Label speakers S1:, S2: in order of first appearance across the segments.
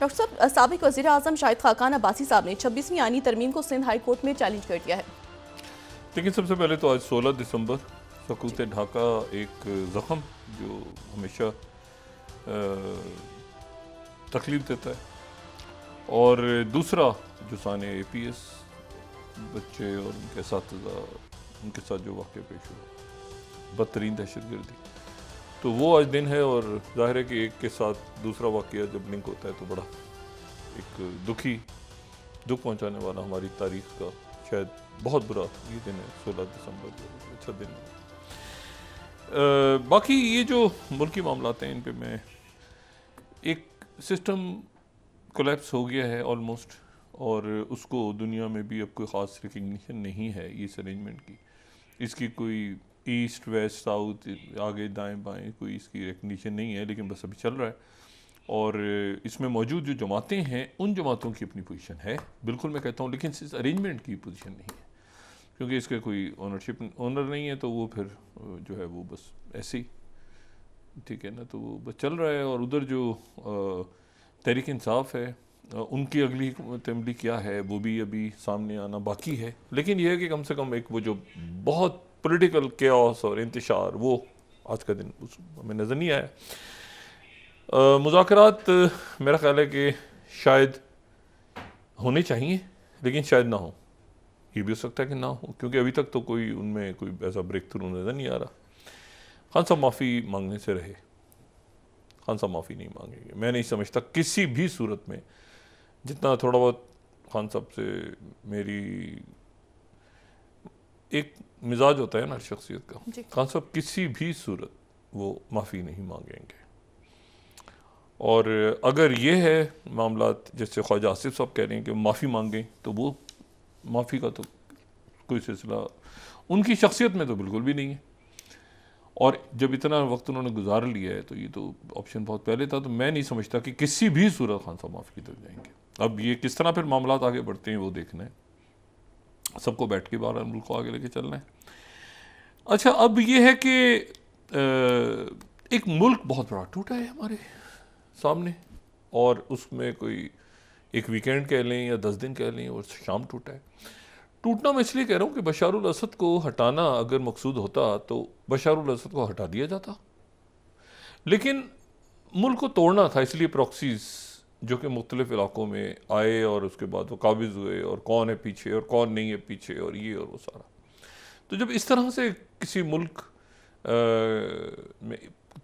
S1: Doctor साहब, साबिक वज़ीर आज़म शाहिद खाकान अब्बासी साहब ने 26वीं आईनी तरमीम को सिंध हाई कोर्ट में चैलेंज कर दिया है।
S2: लेकिन सबसे पहले तो आज 16 दिसंबर सकूत ढाका एक ज़ख़म जो हमेशा तकलीफ देता है, और दूसरा जो साने APS बच्चे और उनके साथिज़ा उनके साथ जो वाक़या पेश हुआ, बदतरीन दहशतगर्दी, तो वो आज दिन है। और ज़ाहिर है कि एक के साथ दूसरा वाक़या जब लिंक होता है तो बड़ा एक दुख पहुंचाने वाला हमारी तारीख़ का शायद बहुत बुरा ये दिन है 16 दिसंबर, अच्छा दिन है। बाकी ये जो मुल्की मामलात हैं इन पे मैं एक सिस्टम कोलैप्स हो गया है ऑलमोस्ट, और उसको दुनिया में भी अब कोई ख़ास रिकग्निशन नहीं है इस अरेंजमेंट की। इसकी कोई ईस्ट वेस्ट साउथ आगे दाएं बाएं कोई इसकी रिकग्निशन नहीं है, लेकिन बस अभी चल रहा है। और इसमें मौजूद जो जमातें हैं उन जमातों की अपनी पोजीशन है, बिल्कुल मैं कहता हूँ, लेकिन इस अरेंजमेंट की पोजीशन नहीं है, क्योंकि इसके कोई ओनर नहीं है। तो वो फिर जो है वो बस ऐसे ही ठीक है ना, तो वो बस चल रहा है। और उधर जो तहरीक इंसाफ है उनकी अगली अमली क्या है वो भी अभी सामने आना बाकी है। लेकिन यह है कि कम से कम एक वो जो बहुत पॉलिटिकल केओस और इंतशार वो आज का दिन हमें नज़र नहीं आया। मुज़ाकरात मेरा ख्याल है कि शायद होने चाहिए, लेकिन शायद ना हो, ये भी हो सकता है कि ना हो, क्योंकि अभी तक तो कोई उनमें कोई ऐसा ब्रेक थ्रू नज़र नहीं आ रहा। खान साहब माफ़ी मांगने से रहे, खान साहब माफ़ी नहीं मांगेंगे। मैं नहीं समझता किसी भी सूरत में, जितना थोड़ा बहुत खान साहब से मेरी एक मिजाज होता है ना शख्सियत का, खान साहब किसी भी सूरत वो माफ़ी नहीं मांगेंगे। और अगर ये है मामलात जैसे ख्वाजा आसिफ साहब कह रहे हैं कि माफ़ी मांगें, तो वो माफ़ी का तो कोई सिलसिला उनकी शख्सियत में तो बिल्कुल भी नहीं है। और जब इतना वक्त उन्होंने गुजार लिया है तो ये तो ऑप्शन बहुत पहले था, तो मैं नहीं समझता कि किसी भी सूरत खान साहब माफ़ी की तरफ जाएंगे। अब ये किस तरह फिर मामलात आगे बढ़ते हैं वो देखना है, सबको बैठ के बाहर मुल्क को आगे लेके चलना है। अच्छा, अब ये है कि एक मुल्क बहुत बड़ा टूटा है हमारे सामने, और उसमें कोई एक वीकेंड कह लें या 10 दिन कह लें और शाम टूटा है। टूटना मैं इसलिए कह रहा हूँ कि बशारुल असद को हटाना अगर मकसूद होता तो बशारुल असद को हटा दिया जाता, लेकिन मुल्क को तोड़ना था, इसलिए प्रॉक्सीज जो कि मुख्तलिफ इलाकों में आए और उसके बाद वो काबिज हुए, और कौन है पीछे और कौन नहीं है पीछे और ये और वो सारा। तो जब इस तरह से किसी मुल्क में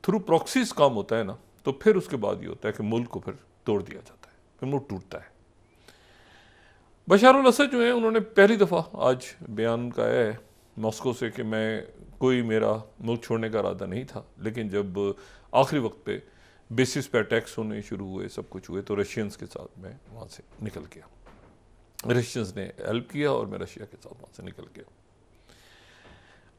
S2: थ्रू प्रॉक्सीज काम होता है ना, तो फिर उसके बाद ये होता है कि मुल्क को फिर तोड़ दिया जाता है, फिर मुल्क टूटता है। बशारुल असद जो है उन्होंने पहली दफ़ा आज बयान का है मॉस्को से कि मैं कोई मेरा मुल्क छोड़ने का इरादा नहीं था, लेकिन जब आखिरी वक्त पे बेसिस पे अटैक्स होने शुरू हुए, सब कुछ हुए, तो रशियंस के साथ मैं वहाँ से निकल गया। रशियंस ने हेल्प किया और मैं रशिया के साथ वहाँ से निकल गया।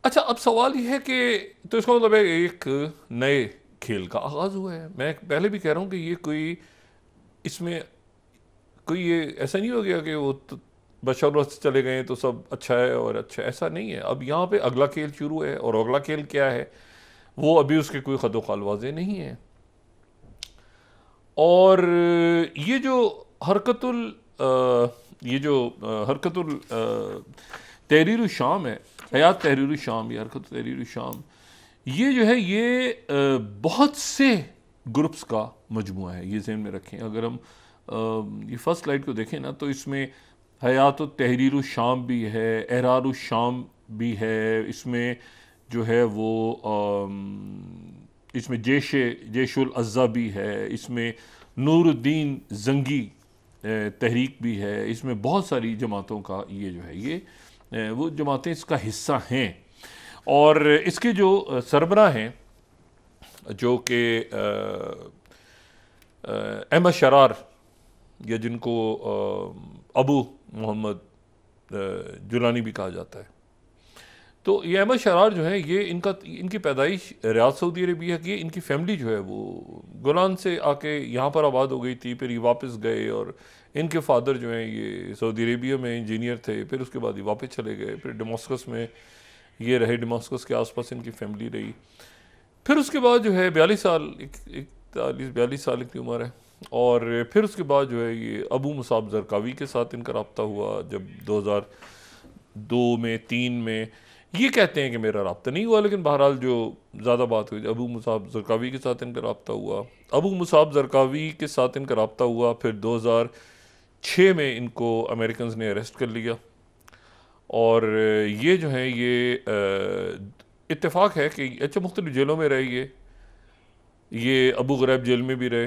S2: अच्छा, अब सवाल ये है कि तो इसका मतलब है एक नए खेल का आगाज़ हुआ है। मैं पहले भी कह रहा हूँ कि ये कोई इसमें कोई ये ऐसा नहीं हो गया कि वो तो बशारुल असद चले गए तो सब अच्छा है और अच्छा, ऐसा नहीं है। अब यहाँ पे अगला खेल शुरू है, और अगला खेल क्या है वो अभी उसके कोई खदो खाल वाज़े नहीं है। और ये जो हरकतुल तहरीर शाम है, हयात तहरीर शाम या हरकत तहरीर शाम, ये जो है ये बहुत से ग्रुप्स का मजमुआ है, ये ज़हन में रखें। अगर हम ये फर्स्ट स्लाइड को देखें ना, तो इसमें हयात तहरीर शाम भी है, एहरार शाम भी है, इसमें जो है वो इसमें जैशुल अज़्ज़ा भी है, इसमें नूरुद्दीन जंगी तहरीक भी है, इसमें बहुत सारी जमातों का ये जो है ये वो जमातें इसका हिस्सा हैं। और इसके जो सरबराह हैं जो कि अहमद शरार, या जिनको अबू मोहम्मद जुलानी भी कहा जाता है, तो ये अहमद शरार जो है ये इनकी पैदाइश रियाद सऊदी अरबिया की, इनकी फैमिली जो है वो गोलान से आके यहाँ पर आबाद हो गई थी, फिर ये वापस गए, और इनके फादर जो हैं ये सऊदी अरबिया में इंजीनियर थे, फिर उसके बाद ये वापस चले गए, फिर डमास्कस में ये रहे, डमास्कस के आसपास इनकी फैमिली रही। फिर उसके बाद जो है 42 साल 42 साल की उम्र है, और फिर उसके बाद जो है ये अबू मुसाब ज़रकावी के साथ इनका रब्ता हुआ जब 2002 में 3 में। ये कहते हैं कि मेरा रब्ता नहीं हुआ, लेकिन बहरहाल जो ज़्यादा बात हुई अबू मुसाब ज़रकावी के साथ इनका रब्ता हुआ। अबू मुसाब ज़रकावी के साथ इनका रब्ता हुआ, फिर 2006 में इनको अमेरिकन ने अरेस्ट कर लिया। और ये जो है ये इत्तेफाक है कि अच्छा मुख्तलिफ जेलों में रहे ये अबू ग़रैब जेल में भी रहे,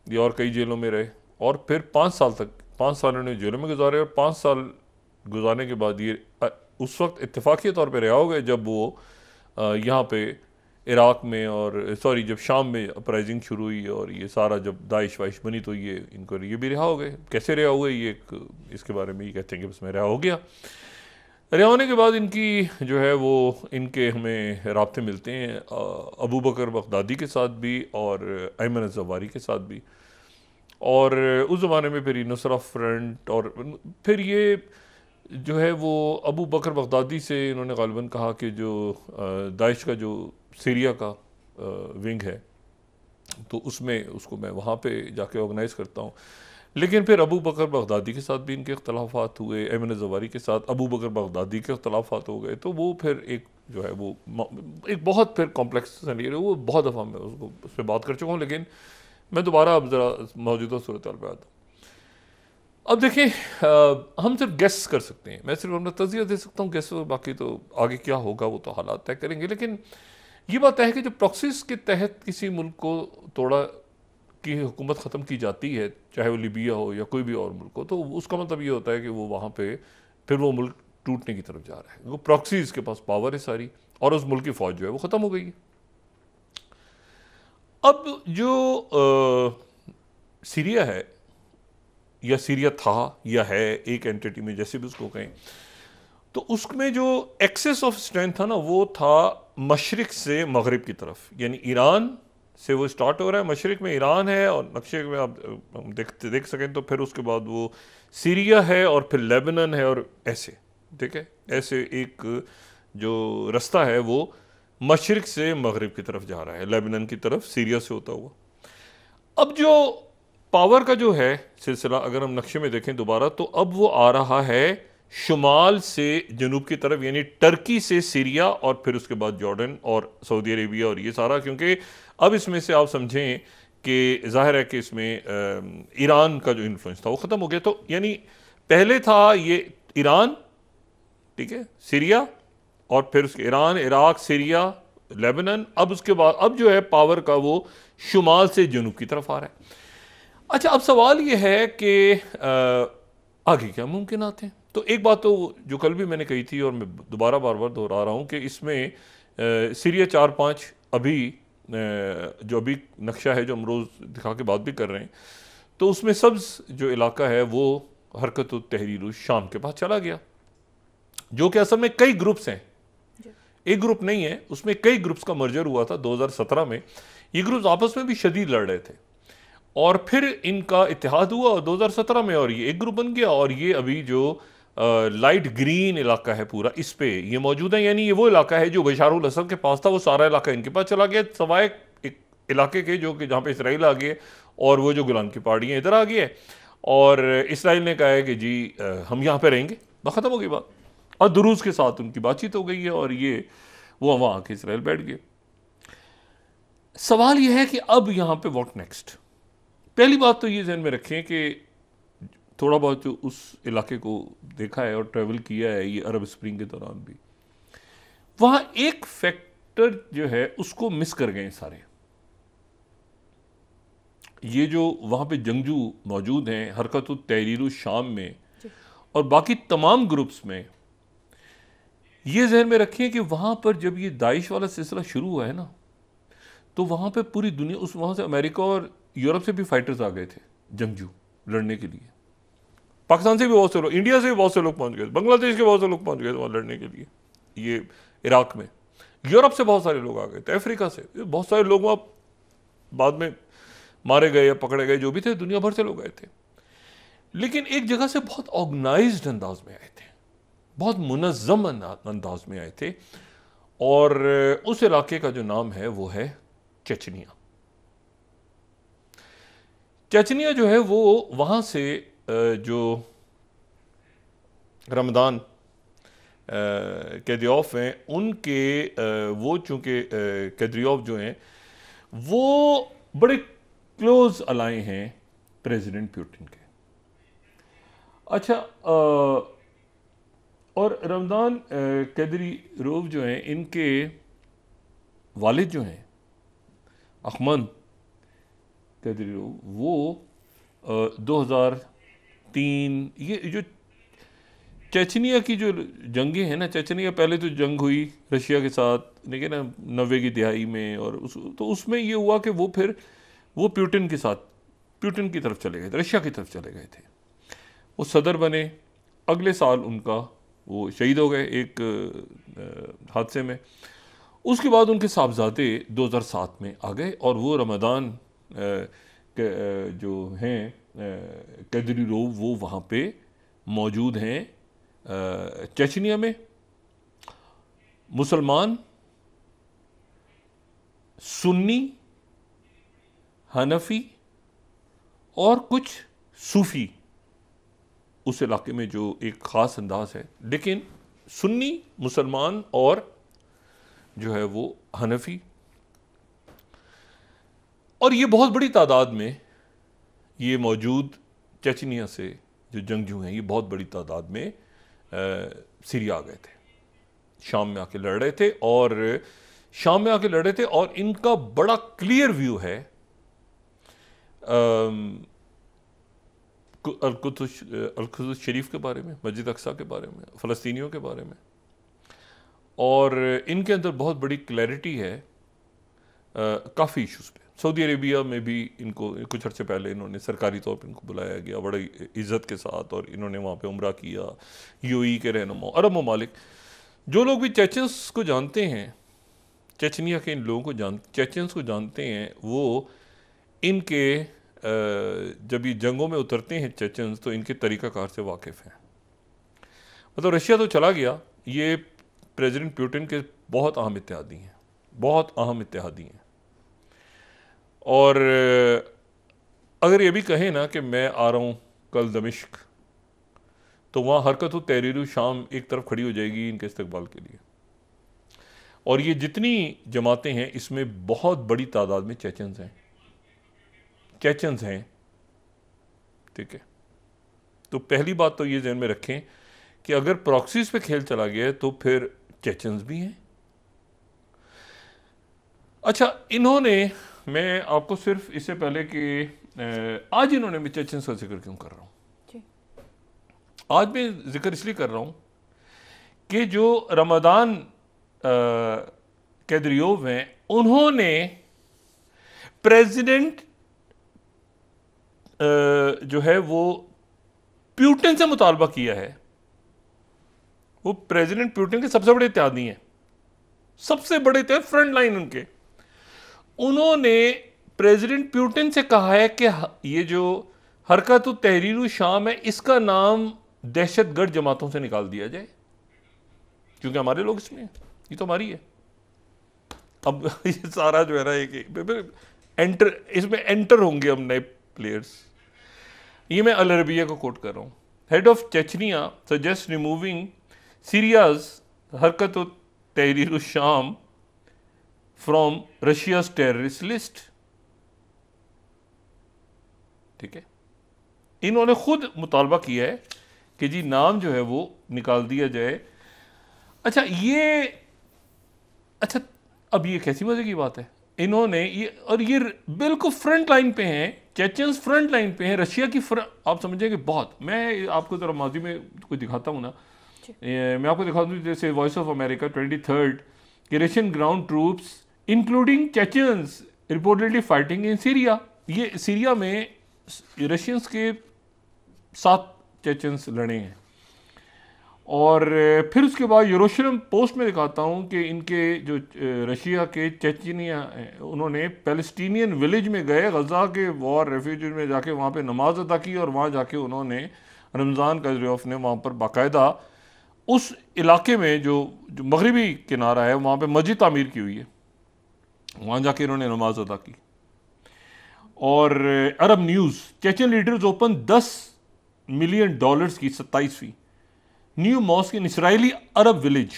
S2: ये और कई जेलों में रहे, और फिर 5 साल उन्होंने जेलों में गुजारे, और 5 साल गुजारने के बाद ये उस वक्त इत्तेफाकी तौर पे रिहा हो गए जब वो यहाँ पे इराक़ में और सॉरी जब शाम में अपराइजिंग शुरू हुई और ये सारा जब दाइश वाइश बनी तो ये इनको ये भी रिहा हो गए। कैसे रिहा हुए ये इसके बारे में ये कहते हैं कि बस मैं रिहा हो गया। रिहा होने के बाद इनकी जो है वो इनके हमें राब्ते मिलते हैं अबू बकर बगदादी के साथ भी और अयमन ज़वारी के साथ भी। और उस ज़माने में फिर नुसरा फ्रंट, और फिर ये जो है वो अबू बकर बगदादी से इन्होंने गालिबन कहा कि जो दाइश का जो सीरिया का विंग है तो उसमें उसको मैं वहाँ पे जाके ऑर्गेनाइज़ करता हूँ। लेकिन फिर अबू बकर बगदादी के साथ भी इनके इख्तलाफात हुए, अयमन ज़वारी के साथ अबू बकर बगदादी के इख्तलाफात हो गए। तो वो फिर एक जो है वो एक बहुत फिर कॉम्प्लेक्स वो बहुत दफ़ा मैं उसको उस पर बात कर चुका हूँ, लेकिन मैं दोबारा अब ज़रा मौजूदा सूरत हाल पे आता हूँ। अब देखें हम सिर्फ गेस कर सकते हैं, मैं सिर्फ अपना तज़किया दे सकता हूँ गेस, बाकी तो आगे क्या होगा वो तो हालात तय करेंगे। लेकिन ये बात है कि जो प्रॉक्सीज के तहत किसी मुल्क को तोड़ा की हुकूमत ख़त्म की जाती है, चाहे वो लीबिया हो या कोई भी और मुल्क हो, तो उसका मतलब ये होता है कि वो वहाँ पे फिर वो मुल्क टूटने की तरफ जा रहा है। वो प्रॉक्सीज के पास पावर है सारी, और उस मुल्क की फ़ौज जो है वो ख़त्म हो गई है। अब जो सीरिया है या सीरिया था या है एक एंटिटी में जैसे भी उसको कहें, तो उसमें जो एक्सेस ऑफ स्ट्रेंथ था ना वो था मशरिक से मगरिब की तरफ, यानी ईरान से वो स्टार्ट हो रहा है, मशरिक में ईरान है और नक्शे में आप देख सकें तो फिर उसके बाद वो सीरिया है और फिर लेबनान है, और ऐसे ठीक है ऐसे एक जो रास्ता है वो मशरिक से मगरिब की तरफ जा रहा है, लेबनान की तरफ सीरिया से होता हुआ। अब जो पावर का जो है सिलसिला अगर हम नक्शे में देखें दोबारा, तो अब वो आ रहा है शुमाल से जनूब की तरफ, यानी टर्की से सीरिया और फिर उसके बाद जॉर्डन और सऊदी अरेबिया और ये सारा, क्योंकि अब इसमें से आप समझें कि जाहिर है कि इसमें ईरान का जो इन्फ्लुएंस था वो ख़त्म हो गया। तो यानी पहले था ये ईरान, ठीक है, सीरिया और फिर उसके ईरान, इराक, सीरिया, लेबनान। अब उसके बाद अब जो है पावर का वो शुमाल से जनूब की तरफ आ रहा है। अच्छा, अब सवाल ये है कि आगे क्या मुमकिनात हैं। तो एक बात तो जो कल भी मैंने कही थी और मैं दोबारा बार बार दोहरा रहा हूँ कि इसमें सीरिया 4-5 अभी जो अभी नक्शा है जो हम रोज़ दिखा के बात भी कर रहे हैं, तो उसमें सब्ज़ जो इलाका है वो हरकत तहरीर शाम के पास चला गया, जो कि असल में कई ग्रुप्स हैं, एक ग्रुप नहीं है, उसमें कई ग्रुप्स का मर्जर हुआ था 2017 में। ये ग्रुप्स आपस में भी शदीद लड़ रहे थे और फिर इनका इत्तेहाद हुआ 2017 में और ये एक ग्रुप बन गया। और ये अभी जो लाइट ग्रीन इलाका है पूरा, इस पे ये मौजूद है, यानी ये वो इलाका है जो बशारुल असद के पास था, वो सारा इलाका इनके पास चला गया, सवाए एक इलाके के जो कि जहाँ पे इसराइल आ गए और वो जो गुलान की पहाड़ियाँ इधर आ गई है। और इसराइल ने कहा है कि जी हम यहाँ पे रहेंगे, बस ख़त्म हो गई बात। और दुरूज के साथ उनकी बातचीत हो गई है और ये वो वहाँ आके इसराइल बैठ गए। सवाल यह है कि अब यहाँ पे व्हाट नेक्स्ट। पहली बात तो ये ध्यान में रखें कि थोड़ा बहुत जो उस इलाके को देखा है और ट्रैवल किया है ये अरब स्प्रिंग के दौरान भी, वहाँ एक फैक्टर जो है उसको मिस कर गए सारे। ये जो वहाँ पे जंगजू मौजूद हैं हरकत तहरीर शाम में और बाकी तमाम ग्रुप्स में, ये जहन में रखिए कि वहाँ पर जब ये दाइश वाला सिलसिला शुरू हुआ है ना, तो वहाँ पे पूरी दुनिया, उस वहाँ से अमेरिका और यूरोप से भी फाइटर्स आ गए थे जंगजू लड़ने के लिए। पाकिस्तान से भी बहुत से लोग, इंडिया से भी बहुत से लोग पहुँच गए, बांग्लादेश के बहुत से लोग पहुँच गए वहाँ लड़ने के लिए, ये इराक में। यूरोप से बहुत सारे लोग आ गए थे, अफ्रीका से बहुत सारे लोग वहाँ बाद में मारे गए या पकड़े गए, जो भी थे, दुनिया भर से लोग आए थे। लेकिन एक जगह से बहुत ऑर्गेनाइज्ड अंदाज में आए थे, बहुत मुनज़्ज़म अंदाज में आए थे, और उस इलाके का जो नाम है वो है चेचनिया। चेचनिया जो है वो वहाँ से जो रमदान कैद्रियोफ हैं उनके वो चूँकि कैद्रियोफ जो हैं वो बड़े क्लोज अलाए हैं प्रेसिडेंट पुतिन के। अच्छा, और रमदान कैद्रियोफ जो हैं इनके वालिद जो हैं अहमद कैद्रियोफ वो 2003 ये जो चेचनिया की जो जंगें हैं ना, चेचनिया पहले तो जंग हुई रशिया के साथ, लेकिन ना 90 की दिहाई में, और तो उसमें ये हुआ कि वो फिर वो पुतिन के साथ पुतिन की तरफ चले गए थे, रशिया की तरफ चले गए थे। वो सदर बने, अगले साल उनका वो शहीद हो गए एक हादसे में। उसके बाद उनके साहबजादे 2007 में आ गए और वो रमदान जो हैं कैद्रियोफ वो वहाँ पे मौजूद हैं चेचनिया में। मुसलमान, सुन्नी, हनफी और कुछ सूफी उस इलाके में जो एक ख़ास अंदाज है, लेकिन सुन्नी, मुसलमान और जो है वो हनफी, और ये बहुत बड़ी तादाद में ये मौजूद चेचनिया से जो जंगजू हैं ये बहुत बड़ी तादाद में सीरिया आ गए थे, शाम में आके लड़ रहे थे, और शाम में आके लड़ रहे थे। और इनका बड़ा क्लियर व्यू है अल-कुद्स शरीफ के बारे में, मस्जिद अक्सा के बारे में, फ़लस्तीनियों के बारे में, और इनके अंदर बहुत बड़ी क्लैरिटी है काफ़ी इश्यूज़ पे। सऊदी अरेबिया में भी इनको कुछ अर्से पहले इन्होंने सरकारी तौर पर इनको बुलाया गया बड़ी इज़्ज़त के साथ, और इन्होंने वहाँ पे उम्रा किया। यूएई के रहनुमा, अरब ममालिक, जो लोग भी चेचन्स को जानते हैं, चेचनिया के इन लोगों को चेचन्स को जानते हैं, वो इनके जब ये जंगों में उतरते हैं चेचन्स तो इनके तरीक़ाकार से वाकिफ़ हैं। मतलब रशिया तो चला गया, ये प्रेसिडेंट पुतिन के बहुत अहम इत्तेहादी हैं, बहुत अहम इत्तेहादी हैं। और अगर ये भी कहें ना कि मैं आ रहा हूँ कल दमिश्क, तो वहाँ हरकत तहरीर शाम एक तरफ खड़ी हो जाएगी इनके इस्तकबाल के लिए। और ये जितनी जमातें हैं इसमें बहुत बड़ी तादाद में चेचन्स हैं, ठीक है। तो पहली बात तो ये ज़हन में रखें कि अगर प्रॉक्सीज पे खेल चला गया तो फिर चेचन्स भी हैं। अच्छा, इन्होंने, मैं आपको सिर्फ इससे पहले कि आज इन्होंने मैं चेचन्स का जिक्र क्यों कर रहा हूँ, आज मैं जिक्र इसलिए कर रहा हूँ कि जो रमदान कैद्रियोफ हैं उन्होंने प्रेसिडेंट जो है वो पुतिन से मुतालबा किया है। वो प्रेसिडेंट पुतिन के सबसे बड़े इत्तेहादी हैं, सबसे बड़े इत्तेहादी, फ्रंट लाइन उनके। उन्होंने प्रेसिडेंट पुतिन से कहा है कि ये जो हरकत तहरीर शाम है इसका नाम दहशतगर्द जमातों से निकाल दिया जाए, क्योंकि हमारे लोग इसमें हैं, ये तो हमारी है। अब ये सारा जो है ना इसमें एंटर होंगे हम नए प्लेयर्स। ये मैं अल अरबिया को कोट कर रहा हूँ। Head of Chechnya suggest removing Syria's हरकत तहरीर शाम फ्रॉम रशियाज टेररिस्ट लिस्ट, ठीक है। इन्होंने खुद मुतालबा किया है कि जी नाम जो है वो निकाल दिया जाए। अच्छा, अब ये कैसी मजे की बात है, इन्होंने ये बिल्कुल फ्रंट लाइन पे हैं, चेचन्स फ्रंट लाइन पे हैं, रशिया की आप समझेंगे बहुत। मैं आपको जरा माजी में कोई दिखाता हूँ ना, मैं आपको दिखा दूँ, जैसे वॉइस ऑफ अमेरिका 23 कि Russian ground troops including Chechens reportedly fighting in Syria. ये सीरिया में रशियंस के 7 चेचन्स लड़े हैं। और फिर उसके बाद यरूशलेम पोस्ट में दिखाता हूँ कि इनके जो रशिया के चेचनिया उन्होंने पैलेस्टीनियन विलेज में गए, गज़ा के वॉर रेफ्यूजी में जाके वहाँ पे नमाज अदा की, और वहाँ जाके उन्होंने रमज़ान कैद्रियोफ ने वहाँ पर बाकायदा उस इलाके में जो मगरबी किनारा है वहाँ पे मस्जिद तामीर की हुई है, वहाँ जाके इन्होंने नमाज अदा की। और Arab News, Chechen leaders open $10 million की 27वीं new mosque in Israeli Arab village.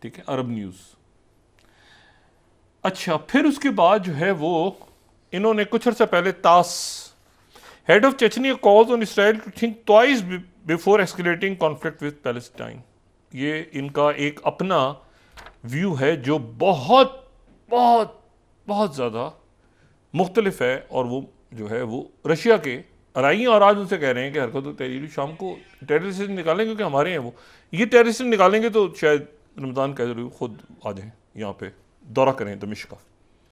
S2: ठीक है, अरब न्यूज़। अच्छा, फिर उसके बाद जो है वो इन्होंने कुछ अर्सा पहले TASS, head of Chechnya calls on Israel to think twice before escalating conflict with Palestine. ये इनका एक अपना व्यू है जो बहुत बहुत बहुत ज़्यादा मुख्तलिफ है, और वो जो है वो रशिया के अराई हैं, और आज उनसे कह रहे हैं कि हरकत तहरीर शाम को टेररिस्ट निकालेंगे, क्योंकि हमारे हैं वो, ये टेररिस्ट निकालेंगे तो शायद रमज़ान कह जरूर खुद आ जाएं यहाँ पे दौरा करें दमिश्क का।